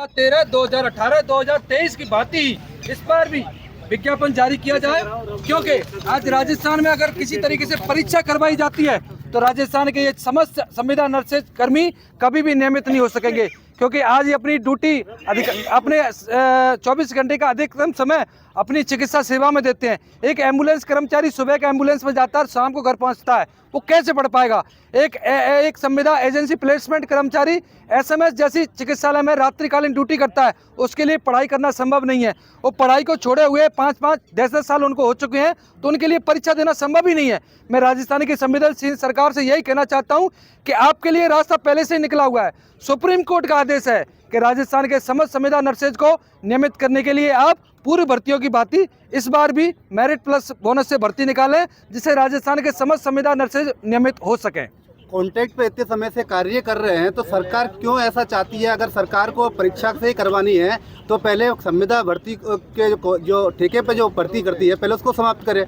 13, 2018, 2023 की भांति इस बार भी विज्ञापन जारी किया जाए, क्योंकि आज राजस्थान में अगर किसी तरीके से परीक्षा करवाई जाती है तो राजस्थान के ये समस्त संविदा नर्सेज कर्मी कभी भी नियमित नहीं हो सकेंगे, क्योंकि आज ये अपनी ड्यूटी अपने 24 घंटे का अधिकतम समय अपनी चिकित्सा सेवा में देते हैं। एक एम्बुलेंस कर्मचारी सुबह के एम्बुलेंस में जाता है और शाम को घर पहुंचता है, वो कैसे पढ़ पाएगा? एक संविदा एजेंसी प्लेसमेंट कर्मचारी एसएमएस जैसी चिकित्सालय में रात्रिकालीन ड्यूटी करता है, उसके लिए पढ़ाई करना संभव नहीं है। वो पढ़ाई को छोड़े हुए 5-5, 10-10 साल उनको हो चुके हैं, तो उनके लिए परीक्षा देना संभव ही नहीं है। मैं राजस्थान की संवेदनशील सरकार से यही कहना चाहता हूं कि आपके लिए रास्ता पहले से ही निकला हुआ है। सुप्रीम कोर्ट का आदेश है कि राजस्थान के समस्त संविदा नर्सेज को नियमित करने के लिए आप पूर्व भर्तियों की भांति इस बार भी मेरिट प्लस बोनस से भर्ती निकालें, जिससे राजस्थान के समस्त संविदा नर्सेज नियमित हो सकें। कॉन्ट्रैक्ट पे इतने समय से कार्य कर रहे हैं तो सरकार क्यों ऐसा चाहती है? अगर सरकार को परीक्षा से ही करवानी है तो पहले संविदा भर्ती के जो ठेके पे जो भर्ती करती है पहले उसको समाप्त करे।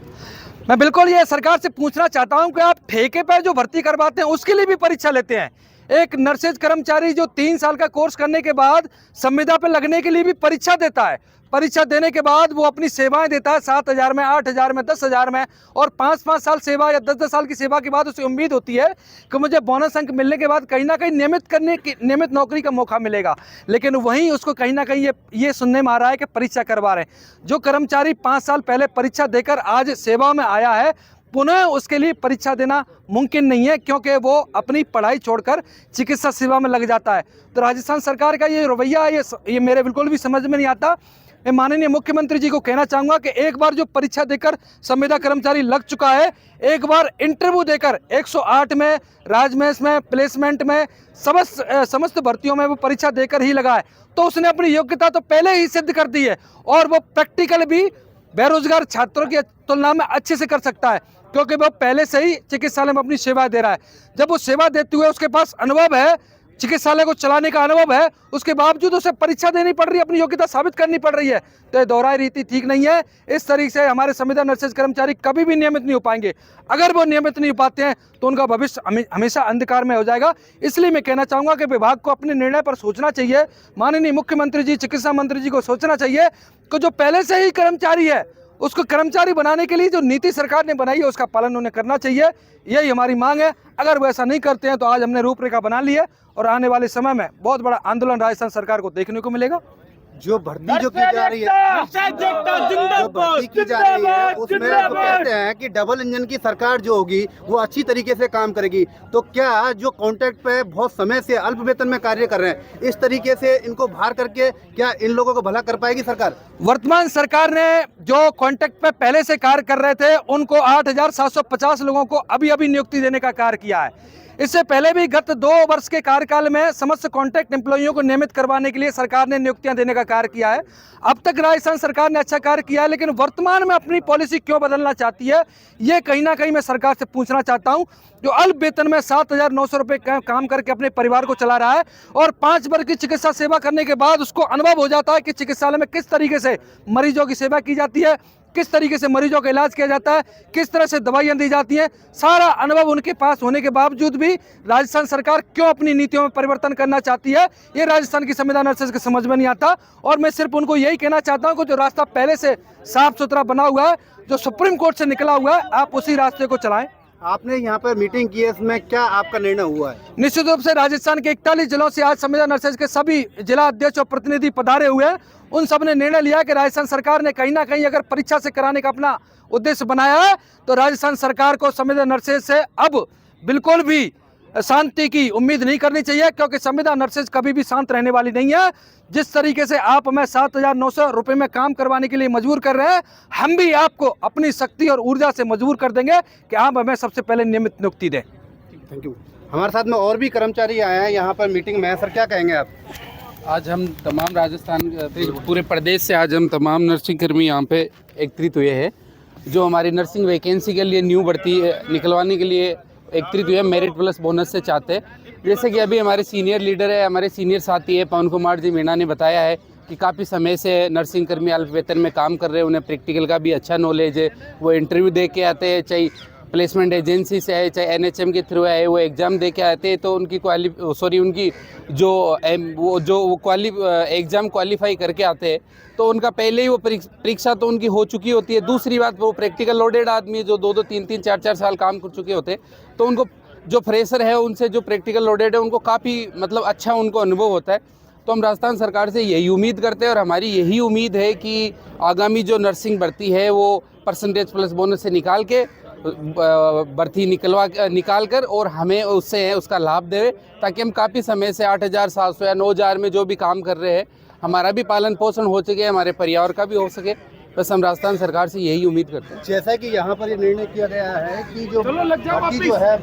मैं बिल्कुल ये सरकार से पूछना चाहता हूं कि आप ठेके पे जो भर्ती करवाते हैं उसके लिए भी परीक्षा लेते हैं। एक नर्सेज कर्मचारी जो 3 साल का कोर्स करने के बाद संविदा पे लगने के लिए भी परीक्षा देता है। परीक्षा देने के बाद वो अपनी सेवाएं देता है 7,000 में, 8,000 में, 10,000 में, और 5-5 साल सेवा या 10-10 साल की सेवा के बाद उसे उम्मीद होती है कि मुझे बोनस अंक मिलने के बाद कहीं ना कहीं नियमित नौकरी का मौका मिलेगा। लेकिन वहीं उसको कहीं ना कहीं ये सुनने में आ रहा है कि परीक्षा करवा रहे हैं। जो कर्मचारी 5 साल पहले परीक्षा देकर आज सेवा में आया है, पुनः उसके लिए परीक्षा देना मुमकिन नहीं है, क्योंकि वो अपनी पढ़ाई छोड़कर चिकित्सा सेवा में लग जाता है। तो राजस्थान सरकार का ये रवैया ये मेरे बिल्कुल भी समझ में नहीं आता। मैं माननीय मुख्यमंत्री जी को कहना चाहूँगा कि एक बार जो परीक्षा देकर संविदा कर्मचारी लग चुका है, एक बार इंटरव्यू देकर 108 में, राजमेश में, प्लेसमेंट में, समस्त भर्तियों में वो परीक्षा देकर ही लगा है, तो उसने अपनी योग्यता तो पहले ही सिद्ध कर दी है और वो प्रैक्टिकल भी बेरोजगार छात्रों की तुलना में अच्छे से कर सकता है, क्योंकि वो पहले से ही चिकित्सालय में अपनी सेवा दे रहा है। जब वो सेवा देते हुए उसके पास अनुभव है, चिकित्सालय को चलाने का अनुभव है, उसके बावजूद उसे परीक्षा देनी पड़ रही है, अपनी योग्यता साबित करनी पड़ रही है, तो ये दोहराई रीति ठीक नहीं है। इस तरीके से हमारे संविदा नर्सेज कर्मचारी कभी भी नियमित नहीं हो पाएंगे। अगर वो नियमित नहीं हो पाते हैं तो उनका भविष्य हमेशा अंधकार में हो जाएगा। इसलिए मैं कहना चाहूँगा कि विभाग को अपने निर्णय पर सोचना चाहिए। माननीय मुख्यमंत्री जी, चिकित्सा मंत्री जी को सोचना चाहिए कि जो पहले से ही कर्मचारी है उसको कर्मचारी बनाने के लिए जो नीति सरकार ने बनाई है उसका पालन उन्हें करना चाहिए। यही हमारी मांग है। अगर वो ऐसा नहीं करते हैं तो आज हमने रूपरेखा बना ली है और आने वाले समय में बहुत बड़ा आंदोलन राजस्थान सरकार को देखने को मिलेगा। जो भर्ती जो की जा रही है, जो भर्ती की जा रही है उसमें वो कहते हैं कि डबल इंजन की सरकार जो होगी वो अच्छी तरीके से काम करेगी। तो क्या जो कॉन्ट्रैक्ट पे बहुत समय से अल्प वेतन में कार्य कर रहे हैं, इस तरीके से इनको बाहर करके क्या इन लोगों को भला कर पाएगी सरकार? वर्तमान सरकार ने जो कॉन्ट्रैक्ट पे पहले से कार्य कर रहे थे उनको 8,750 लोगों को अभी नियुक्ति देने का कार्य किया है। इससे पहले भी गत 2 वर्ष के कार्यकाल में समस्त कॉन्ट्रैक्ट एम्प्लॉइयों को नियमित करवाने के लिए सरकार ने नियुक्तियां देने का कार्य किया है। अब तक राजस्थान सरकार ने अच्छा कार्य किया है, लेकिन वर्तमान में अपनी पॉलिसी क्यों बदलना चाहती है, ये कहीं ना कहीं मैं सरकार से पूछना चाहता हूं। जो अल्प वेतन में 7,900 रुपये काम करके अपने परिवार को चला रहा है और 5 वर्ष की चिकित्सा सेवा करने के बाद उसको अनुभव हो जाता है कि चिकित्सालय में किस तरीके से मरीजों की सेवा की जाती है, किस तरीके से मरीजों का इलाज किया जाता है, किस तरह से दवाइयां दी जाती हैं, सारा अनुभव उनके पास होने के बावजूद भी राजस्थान सरकार क्यों अपनी नीतियों में परिवर्तन करना चाहती है, ये राजस्थान की संविदा नर्सेज को समझ में नहीं आता। और मैं सिर्फ उनको यही कहना चाहता हूं कि जो रास्ता पहले से साफ सुथरा बना हुआ है, जो सुप्रीम कोर्ट से निकला हुआ है, आप उसी रास्ते को चलाएं। आपने यहाँ पर मीटिंग की है, इसमें क्या आपका निर्णय हुआ है? निश्चित रूप से राजस्थान के 41 जिलों से आज संविदा नर्सेज के सभी जिला अध्यक्ष और प्रतिनिधि पधारे हुए हैं। उन सब ने निर्णय लिया कि राजस्थान सरकार ने कहीं ना कहीं अगर परीक्षा से कराने का अपना उद्देश्य बनाया है तो राजस्थान सरकार को संविदा नर्सेज से अब बिल्कुल भी शांति की उम्मीद नहीं करनी चाहिए, क्योंकि संविदा नर्सेज कभी भी शांत रहने वाली नहीं है। जिस तरीके से आप हमें 7,900 रुपये में काम करवाने के लिए मजबूर कर रहे हैं, हम भी आपको अपनी शक्ति और ऊर्जा से मजबूर कर देंगे कि आप हमें सबसे पहले नियमित नियुक्ति दें। Thank you. हमारे साथ में और भी कर्मचारी आए हैं यहाँ पर मीटिंग में। सर क्या कहेंगे आप? आज हम तमाम राजस्थान पूरे प्रदेश से आज हम तमाम नर्सिंग कर्मी यहाँ पे एकत्रित हुए हैं, जो हमारी नर्सिंग वैकेंसी के लिए न्यू भर्ती निकलवाने के लिए एकत्रित हुए मेरिट प्लस बोनस से चाहते हैं। जैसे कि अभी हमारे सीनियर लीडर है, हमारे सीनियर साथी है पवन कुमार जी मीणा ने बताया है कि काफ़ी समय से नर्सिंग कर्मी अल्प वेतन में काम कर रहे हैं, उन्हें प्रैक्टिकल का भी अच्छा नॉलेज है, वो इंटरव्यू दे के आते हैं, चाहे प्लेसमेंट एजेंसी से है, चाहे एनएचएम के थ्रू है, वो एग्ज़ाम दे के आते हैं तो उनकी उनकी एग्ज़ाम क्वालिफाई करके आते हैं तो उनका पहले ही वो परीक्षा तो उनकी हो चुकी होती है। दूसरी बात, वो प्रैक्टिकल लोडेड आदमी है जो 2-2, 3-3, 4-4 साल काम कर चुके होते हैं, तो उनको जो फ्रेशर है उनसे जो प्रैक्टिकल लोडेड है उनको काफ़ी मतलब अच्छा उनको अनुभव होता है। तो हम राजस्थान सरकार से यही उम्मीद करते हैं और हमारी यही उम्मीद है कि आगामी जो नर्सिंग भर्ती है वो परसेंटेज प्लस बोनस से निकाल के भर्ती निकाल कर और हमें उसका लाभ देवे, ताकि हम काफ़ी समय से 8,700 या 9,000 में जो भी काम कर रहे हैं हमारा भी पालन पोषण हो सके, हमारे परिवार का भी हो सके। बस हम राजस्थान सरकार से यही उम्मीद करते हैं। जैसा कि यहाँ पर ये निर्णय किया गया है कि जो भर्ती जो है